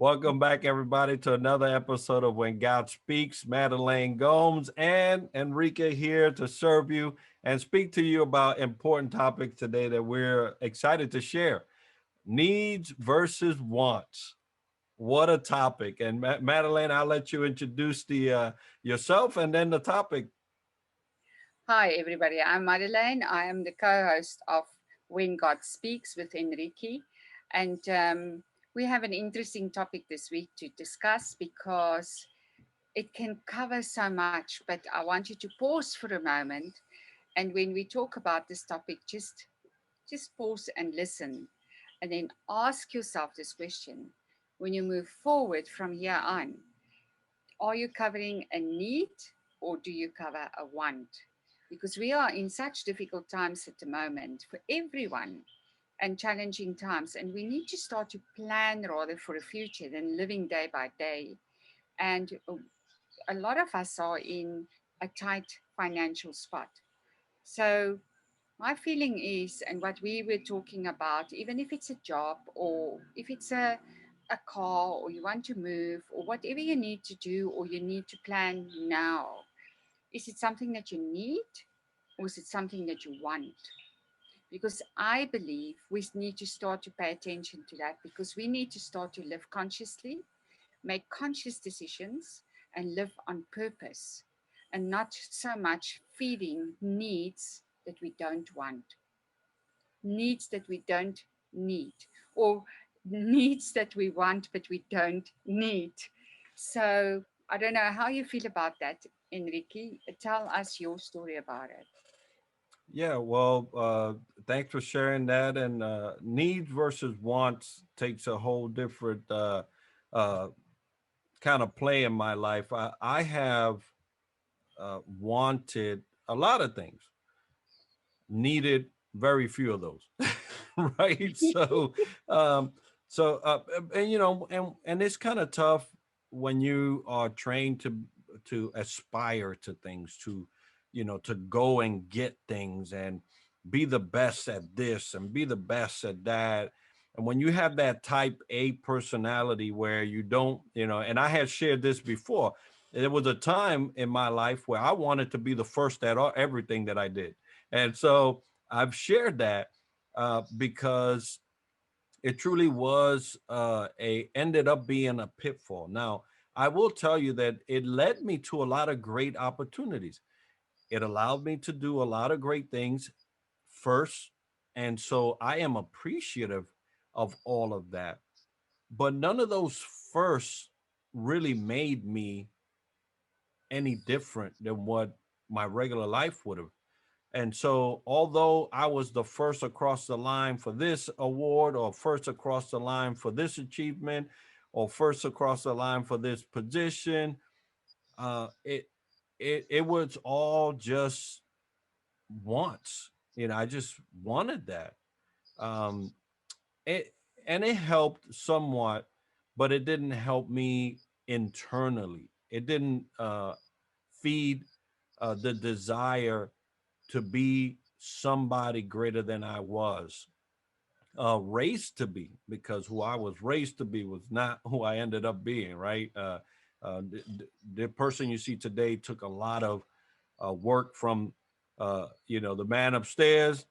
Welcome back, everybody, to another episode of When God Speaks. Madelaine Gomes and Enrique here to serve you and speak to you about important topics today that we're excited to share. Needs versus wants. What a topic. And Madelaine, I'll let you introduce the yourself and then the topic. Hi, everybody. I'm Madelaine. I am the co host of When God Speaks with Enrique. And we have an interesting topic this week to discuss because it can cover so much. But I want you to pause for a moment. And when we talk about this topic, just pause and listen. And then ask yourself this question: when you move forward from here on, are you covering a need or do you cover a want? Because we are in such difficult times at the moment for everyone and challenging times. And we need to start to plan rather for the future than living day by day. And a lot of us are in a tight financial spot. So, my feeling is, and what we were talking about, even if it's a job or if it's a car or you want to move or whatever you need to do or you need to plan now, is it something that you need or is it something that you want? Because I believe we need to start to pay attention to that because we need to start to live consciously, make conscious decisions, and live on purpose and not so much feeding needs that we don't want, needs that we don't need, or needs that we want but we don't need. So I don't know how you feel about that, Enrique. Tell us your story about it. Yeah, well, thanks for sharing that. And needs versus wants takes a whole different uh, kind of play in my life. I have wanted a lot of things, needed very few of those, right? Um, and and it's kind of tough when you are trained to aspire to things, to to go and get things and be the best at this and be the best at that. And when you have that type A personality where you don't, and I had shared this before, there was a time in my life where I wanted to be the first at everything that I did. And so I've shared that because it truly was a ended up being a pitfall. Now, I will tell you that it led me to a lot of great opportunities. It allowed me to do a lot of great things first. And so I am appreciative of all of that. But none of those first really made me any different than what my regular life would have. And so, although I was the first across the line for this award, or first across the line for this achievement, or first across the line for this position, uh, it it was all just wants. I just wanted that. Um, it and it helped somewhat, but it didn't help me internally. It didn't feed the desire to be somebody greater than I was raised to be, because who I was raised to be was not who I ended up being, right? The person you see today took a lot of work from, the man upstairs,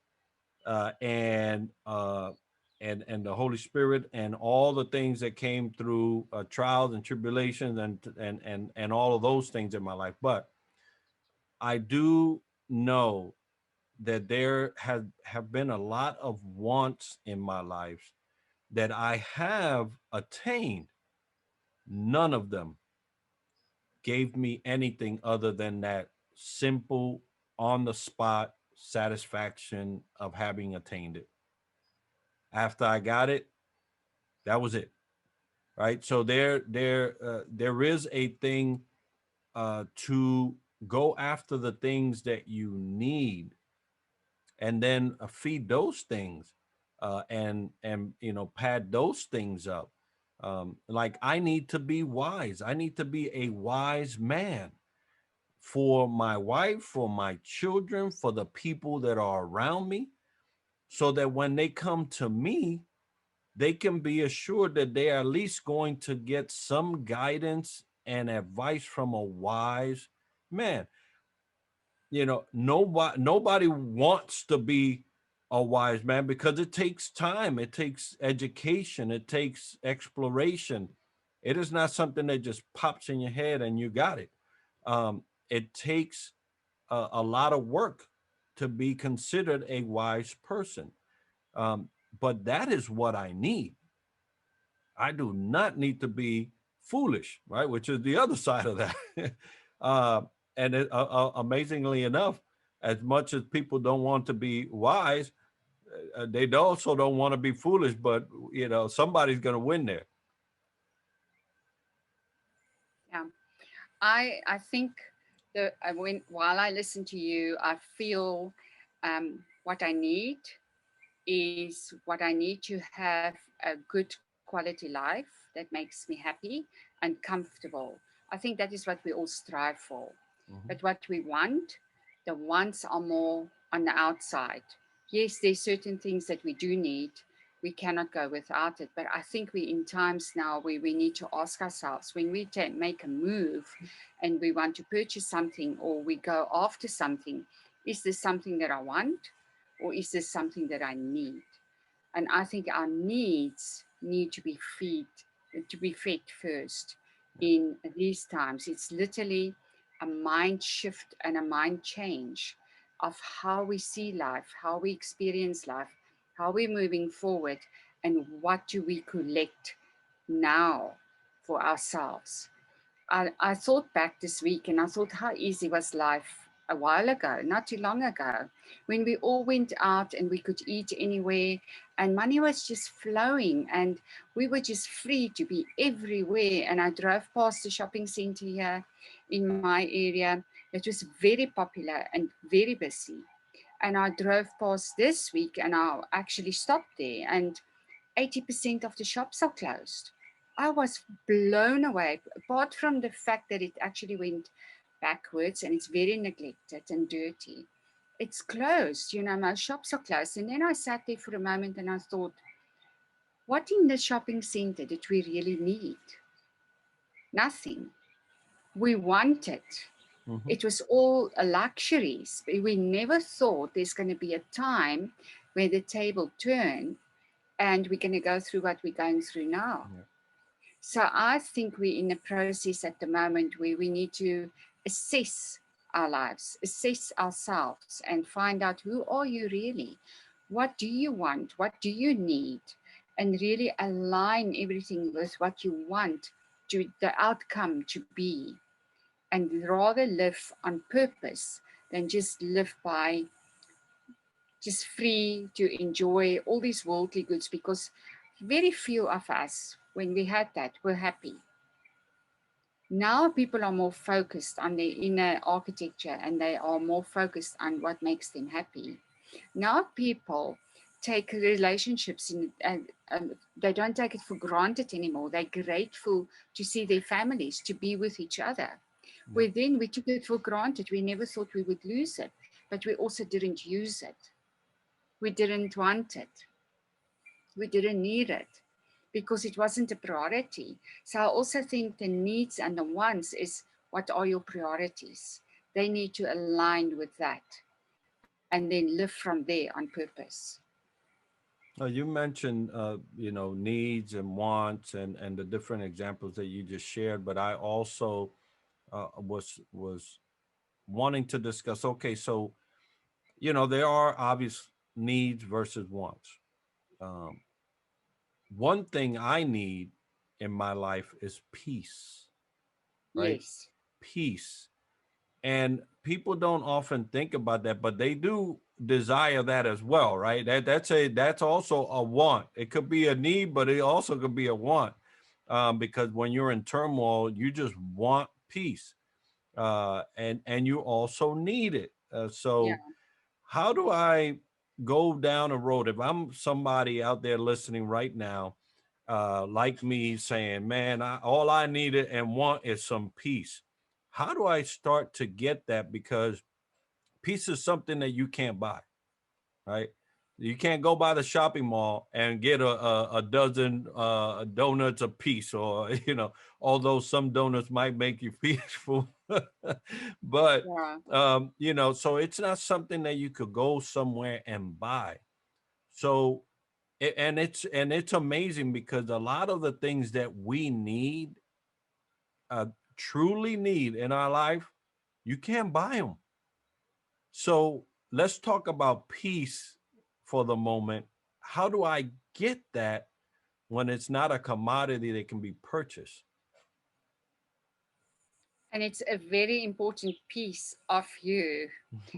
and the Holy Spirit, and all the things that came through trials and tribulations, and all of those things in my life. But I do know that there have been a lot of wants in my life that I have attained. None of them gave me anything other than that simple, on the spot satisfaction of having attained it. After I got it, that was it. Right. So there is a thing to go after the things that you need, and then feed those things, and pad those things up. Like, I need to be wise. I need to be a wise man for my wife, for my children, for the people that are around me, so that when they come to me, they can be assured that they are at least going to get some guidance and advice from a wise man. Nobody wants to be a wise man because it takes time, it takes education, it takes exploration. It is not something that just pops in your head and you got it. It takes a lot of work to be considered a wise person. But that is what I need. I do not need to be foolish, right? Which is the other side of that. uh, amazingly enough, as much as people don't want to be wise, they also don't want to be foolish. But somebody's going to win there. Yeah. I think when while I listen to you, I feel what I need is what I need to have a good quality life that makes me happy and comfortable. I think that is what we all strive for. Mhm. But what we want, the wants are more on the outside. Yes, there's certain things that we do need. We cannot go without it. But I think we in times now where we need to ask ourselves when we make a move and we want to purchase something or we go after something, is this something that I want or is this something that I need? And I think our needs need to be fed first in these times. It's literally a mind shift and a mind change of how we see life, how we experience life, how we're moving forward, and what do we collect now for ourselves. I thought back this week and I thought, how easy was life a while ago, not too long ago, when we all went out and we could eat anywhere and money was just flowing and we were just free to be everywhere. And I drove past the shopping center here in my area. It was very popular and very busy. And I drove past this week and I actually stopped there and 80% of the shops are closed. I was blown away, apart from the fact that it actually went backwards and it's very neglected and dirty. It's closed, my shops are closed. And then I sat there for a moment and I thought, what in the shopping center did we really need? Nothing. We wanted. Mhm. It was all luxuries. We never thought there's going to be a time where the table turned and we're going to go through what we're going through now. Yeah. So I think we're in a process at the moment where we need to assess our lives, assess ourselves, and find out who are you really? What do you want? What do you need? And really align everything with what you want to the outcome to be, and rather live on purpose than just live by just free to enjoy all these worldly goods, because very few of us, when we had that, were happy. Now people are more focused on their inner architecture and they are more focused on what makes them happy. Now people take relationships and they don't take it for granted anymore. They're grateful to see their families, to be with each other. Yeah. Where then we took it for granted. We never thought we would lose it, but we also didn't use it. We didn't want it. We didn't need it because it wasn't a priority. So I also think the needs and the wants is, what are your priorities? They need to align with that and then live from there on purpose. You mentioned needs and wants and the different examples that you just shared, but I also was wanting to discuss. Okay, so there are obvious needs versus wants. Um, One thing I need in my life is peace, right? Yes. Peace. And people don't often think about that, but they do desire that as well, right? That's also a want. It could be a need, but it also could be a want, because when you're in turmoil, you just want peace, and you also need it. Yeah. So how do I go down a road if I'm somebody out there listening right now, like me, saying, "Man, all I needed and want is some peace." How do I start to get that? Because peace is something that you can't buy, right? You can't go by the shopping mall and get a dozen donuts a piece, or although some donuts might make you peaceful, but Yeah. so it's not something that you could go somewhere and buy. So and it's amazing because a lot of the things that we need, uh, truly need in our life, you can't buy them. So let's talk about peace for the moment. How do I get that when it's not a commodity that can be purchased? And it's a very important piece of you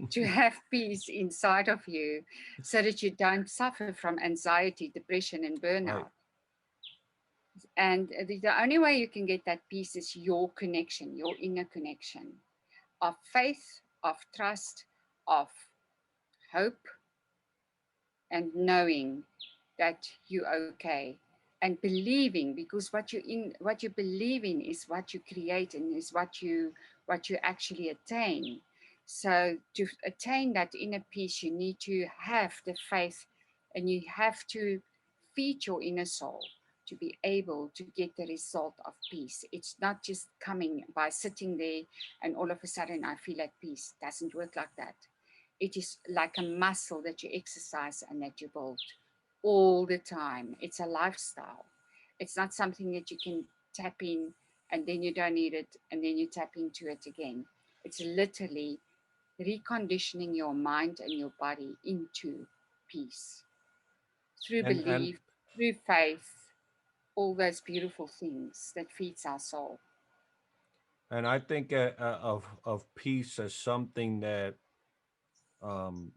to have peace inside of you so that you don't suffer from anxiety, depression, and burnout. Right. And the only way you can get that peace is your connection, your inner connection of faith, of trust, of hope, and knowing that you're okay, and believing, because what you believe in is what you create and is what you actually attain. So to attain that inner peace, you need to have the faith, and you have to feed your inner soul to be able to get the result of peace. It's not just coming by sitting there and all of a sudden I feel at peace. It doesn't work like that. It is like a muscle that you exercise and that you build all the time. It's a lifestyle. It's not something that you can tap in and then you don't need it and then you tap into it again. It's literally reconditioning your mind and your body into peace through and belief, through faith, all those beautiful things that feeds our soul. and I think of peace as something that, um,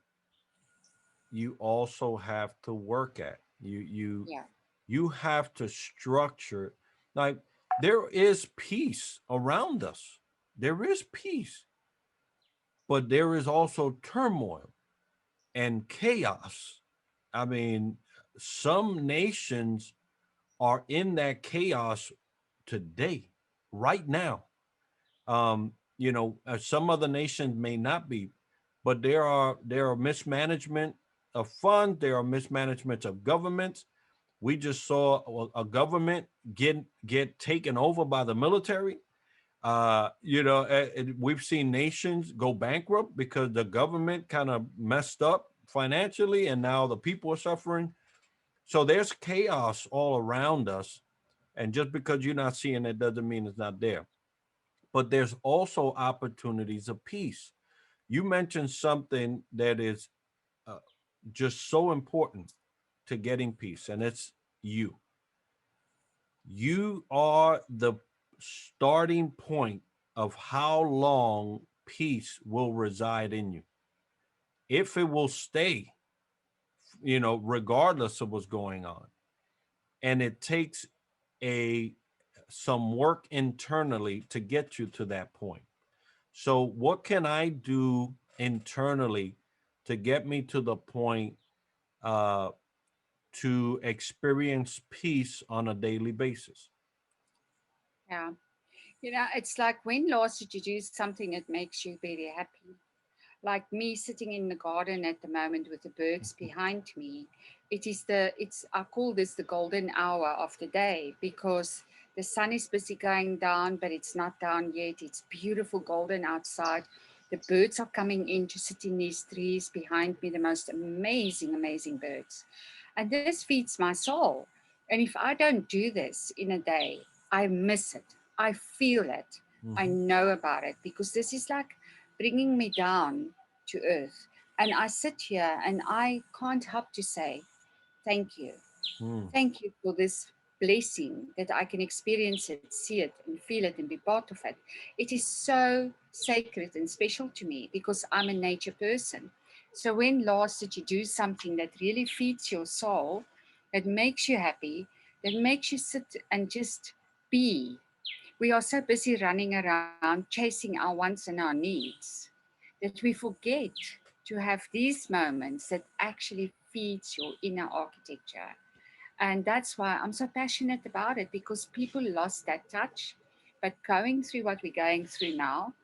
you also have to work at. Yeah, You have to structure. Like, there is peace around us. There is peace, but there is also turmoil and chaos. I mean, some nations are in that chaos today, right now. Some other nations may not be, but there are mismanagement of funds. There are mismanagement of governments. We just saw a government get taken over by the military. We've seen nations go bankrupt because the government kind of messed up financially, and now the people are suffering. So there's chaos all around us, and just because you're not seeing it doesn't mean it's not there. But there's also opportunities of peace. You mentioned something that is, uh, just so important to getting peace, and it's you. You are the starting point of how long peace will reside in you. If it will stay, regardless of what's going on. And it takes a some work internally to get you to that point. So what can I do internally to get me to the point, uh, to experience peace on a daily basis? yeah. You know, it's like when last did you do something that makes you very happy? Like me sitting in the garden at the moment with the birds behind me. It's I call this the golden hour of the day because the sun is busy going down, but it's not down yet. It's beautiful golden outside. The birds are coming in to sit in these trees behind me, the most amazing, amazing birds. And this feeds my soul. And if I don't do this in a day, I miss it. I feel it. I Mm-hmm. know about it because this is like bringing me down to earth. And I sit here and I can't help to say, thank you. Mm. Thank you for this blessing that I can experience it, see it, and feel it, and be part of it. It is so sacred and special to me because I'm a nature person. So, when last did you do something that really feeds your soul, that makes you happy, that makes you sit and just be? We are so busy running around chasing our wants and our needs that we forget to have these moments that actually feeds your inner architecture. And that's why I'm so passionate about it because people lost that touch. But going through what we're going through now,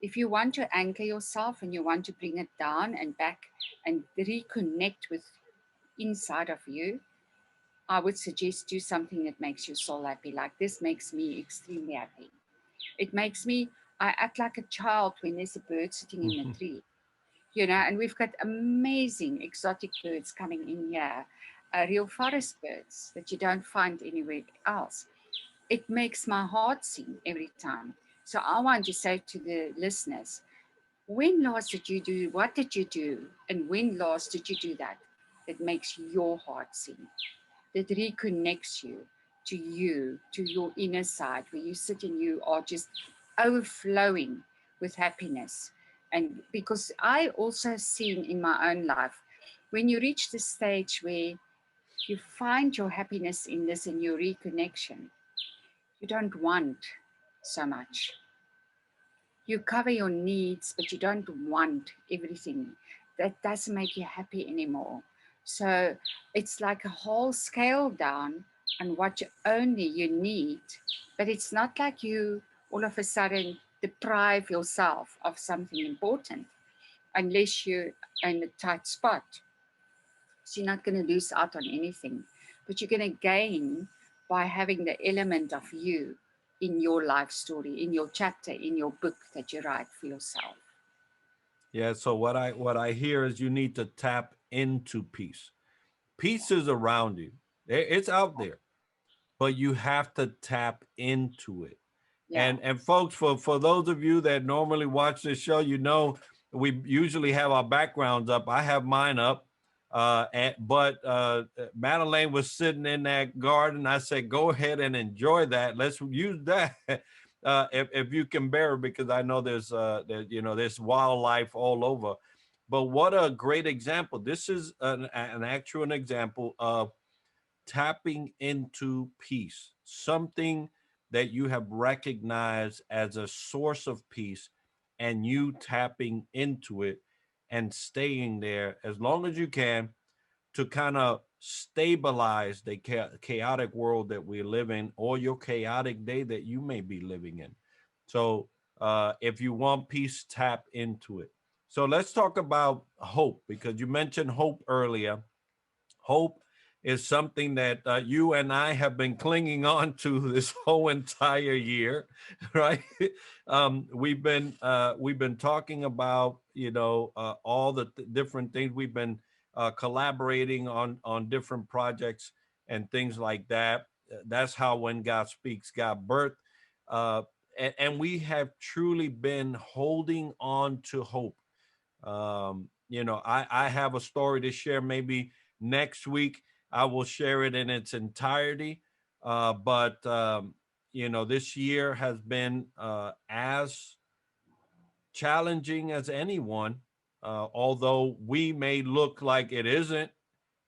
if you want to anchor yourself and you want to bring it down and back and reconnect with inside of you, I would suggest do something that makes your soul happy. Like this makes me extremely happy. It makes me, I act like a child when there's a bird sitting in a tree, and we've got amazing exotic birds coming in here, real forest birds that you don't find anywhere else. It makes my heart sing every time. So I want to say to the listeners, when last did you do, what did you do? And when last did you do that? That makes your heart sing, that reconnects you, to your inner side, where you sit and you are just overflowing with happiness. And because I also seen in my own life, when you reach the stage where you find your happiness in this and your reconnection, you don't want so much. You cover your needs, but you don't want everything. That doesn't make you happy anymore. So it's like a whole scale down on what you only you need, but it's not like you all of a sudden deprive yourself of something important unless you're in a tight spot. So you're not going to lose out on anything, but you're going to gain by having the element of you in your life story, in your chapter, in your book that you write for yourself. Yeah. So what I hear is you need to tap into peace. Peace is around you. It's out there, but you have to tap into it. Yeah. And folks, for those of you that normally watch this show, we usually have our backgrounds up. I have mine up. But Madelaine was sitting in that garden. I said, go ahead and enjoy that. Let's use that. If you can bear it, because I know there's wildlife all over. But what a great example. This is an actual example of tapping into peace, something that you have recognized as a source of peace, and you tapping into it and staying there as long as you can to kind of stabilize the chaotic world that we live in, or your chaotic day that you may be living in. So, if you want peace, tap into it. So, let's talk about hope, because you mentioned hope earlier. Hope is something that you and I have been clinging on to this whole entire year, right? We've been talking about all the different things. We've been collaborating on different projects and things like that. That's how When God Speaks got birth, uh, and we have truly been holding on to hope. I have a story to share. Maybe next week I will share it in its entirety. But this year has been as challenging as anyone, although we may look like it isn't.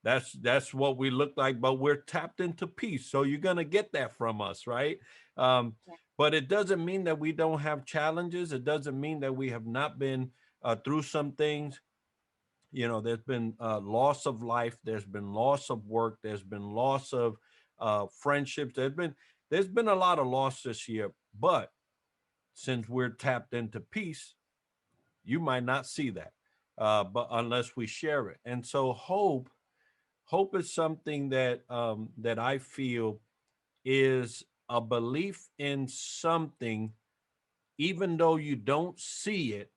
That's what we look like, but we're tapped into peace. So you're gonna get that from us, right? Um, Yeah. but it doesn't mean that we don't have challenges. It doesn't mean that we have not been through some things. There's been loss of life, there's been loss of work, there's been loss of friendships, there's been a lot of loss this year. But since we're tapped into peace, you might not see that, but unless we share it. And so hope is something that I feel is a belief in something, even though you don't see it,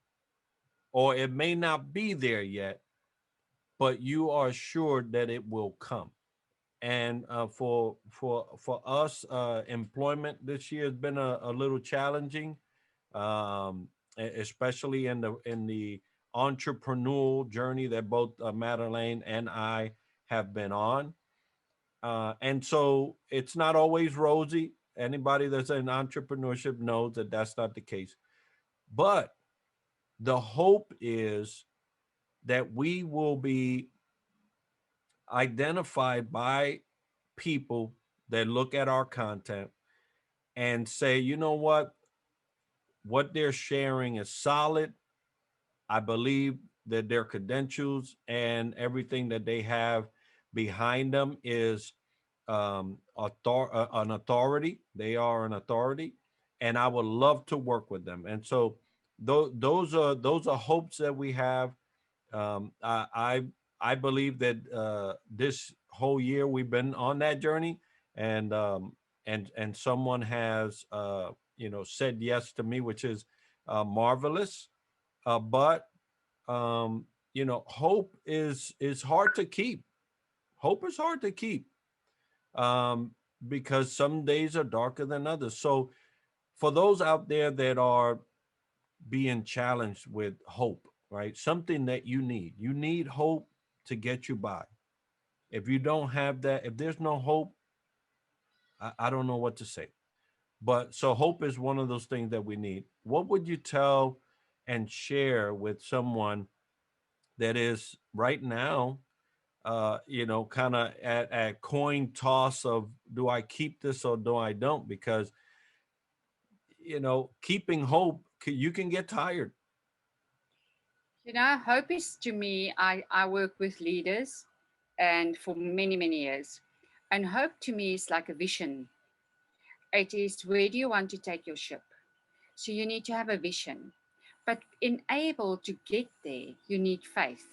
or it may not be there yet, but you are assured that it will come. And for us, employment this year has been a little challenging, especially in the entrepreneurial journey that both Madelaine and I have been on. And so it's not always rosy. Anybody that's in entrepreneurship knows that that's not the case. But the hope is that we will be identified by people that look at our content and say, you know what they're sharing is solid. I believe that their credentials and everything that they have behind them is an authority. They are an authority, and I would love to work with them. And so those are hopes that we have. I I believe that this whole year we've been on that journey, and and someone has said yes to me, which is marvelous. But hope is hard to keep. Hope is hard to keep, um, because some days are darker than others. So for those out there that are being challenged with hope, right? Something that you need hope to get you by. If you don't have that, if there's no hope, I don't know what to say. But so hope is one of those things that we need. What would you tell and share with someone that is right now, kind of at coin toss of, do I keep this or do I don't? Because keeping hope, you can get tired. Hope is to me, I work with leaders and for many, many years. And hope to me is like a vision. It is, where do you want to take your ship? So you need to have a vision. But in able to get there, you need faith.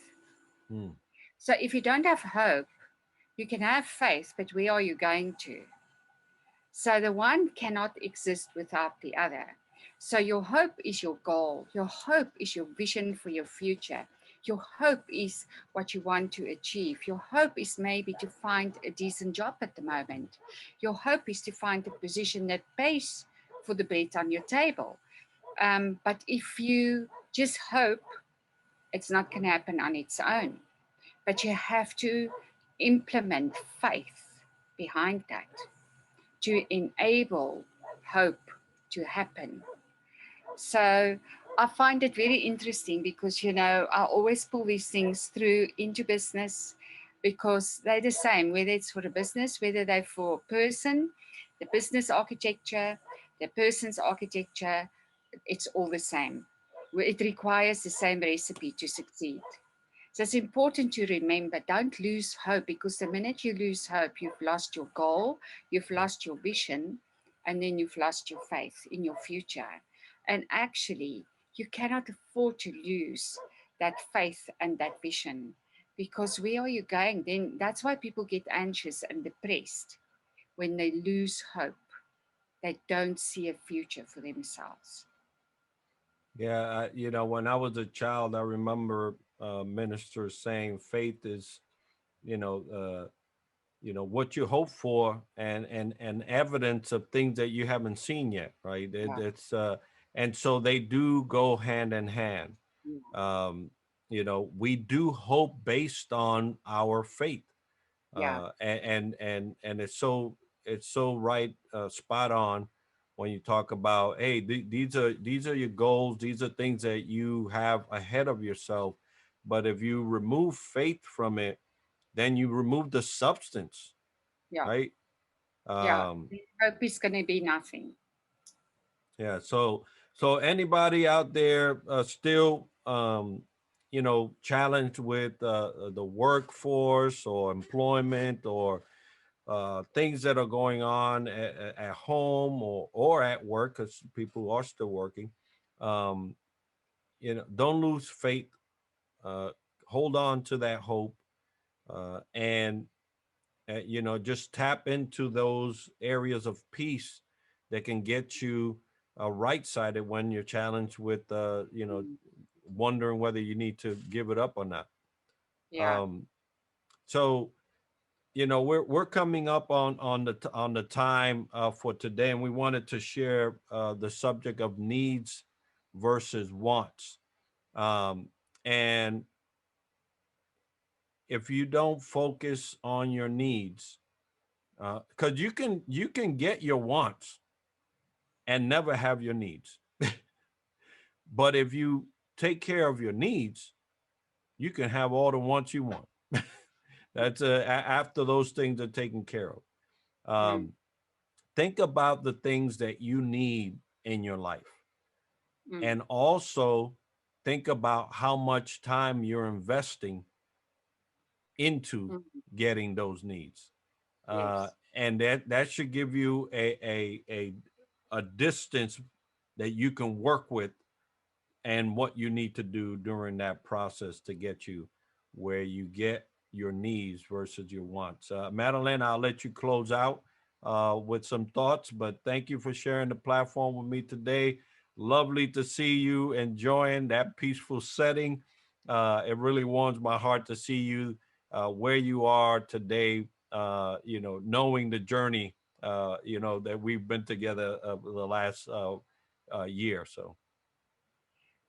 Hmm. So if you don't have hope, you can have faith, but where are you going to? So the one cannot exist without the other. So your hope is your goal. Your hope is your vision for your future. Your hope is what you want to achieve. Your hope is maybe to find a decent job at the moment. Your hope is to find a position that pays for the bread on your table. But if you just hope, it's not going to happen on its own. But you have to implement faith behind that to enable hope to happen. So I find it very interesting because, I always pull these things through into business because they're the same, whether it's for a business, whether they're for a person, the business architecture, the person's architecture, it's all the same. It requires the same recipe to succeed. So it's important to remember, don't lose hope, because the minute you lose hope, you've lost your goal, you've lost your vision, and then you've lost your faith in your future. And actually, you cannot afford to lose that faith and that vision, because where are you going? Then that's why people get anxious and depressed when they lose hope. They don't see a future for themselves. Yeah, when I was a child, I remember ministers saying faith is, you know, uh, what you hope for, and evidence of things that you haven't seen yet, right? Yeah, And so they do go hand in hand. yeah, Um, we do hope based on our faith, yeah, and it's so right, spot on when you talk about, hey, these are your goals, these are things that you have ahead of yourself, but if you remove faith from it, then you remove the substance, yeah, right? yeah. um Hope is going to be nothing. yeah, so anybody out there still challenged with the workforce or employment, or things that are going on at home, or at work, because people are still working. um, don't lose faith. uh, Hold on to that hope, and just tap into those areas of peace that can get you right sided when you're challenged with Mm, wondering whether you need to give it up or not. yeah. um, so we're coming up on the time for today, and we wanted to share the subject of needs versus wants. um, and if you don't focus on your needs, because you can get your wants and never have your needs, but if you take care of your needs, you can have all the wants you want. That's after those things are taken care of. Mm, um, think about the things that you need in your life, mm, and also think about how much time you're investing into mm. getting those needs. Yes. And that should give you a distance that you can work with, and what you need to do during that process to get you where you get your needs versus your wants. Madeline, I'll let you close out with some thoughts, but thank you for sharing the platform with me today. Lovely to see you enjoying that peaceful setting. It really warms my heart to see you where you are today, knowing the journey, that we've been together the last year. So,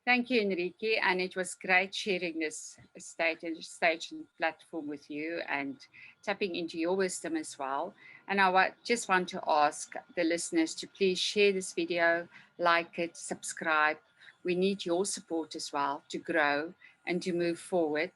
Thank you, Enrique, and it was great sharing this stage and platform with you and tapping into your wisdom as well. And just want to ask the listeners to please share this video, like it, subscribe. We need your support as well to grow and to move forward.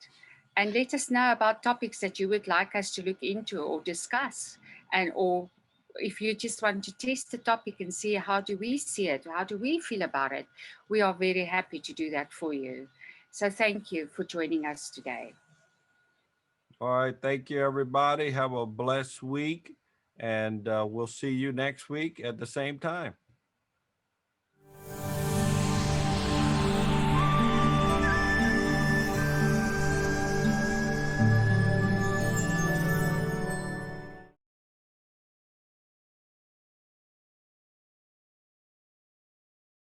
And let us know about topics that you would like us to look into or discuss, and or if you just want to test the topic and see how do we see it, how do we feel about it, we are very happy to do that for you. So thank you for joining us today. all right. Thank you, everybody. Have a blessed week, and we'll see you next week at the same time.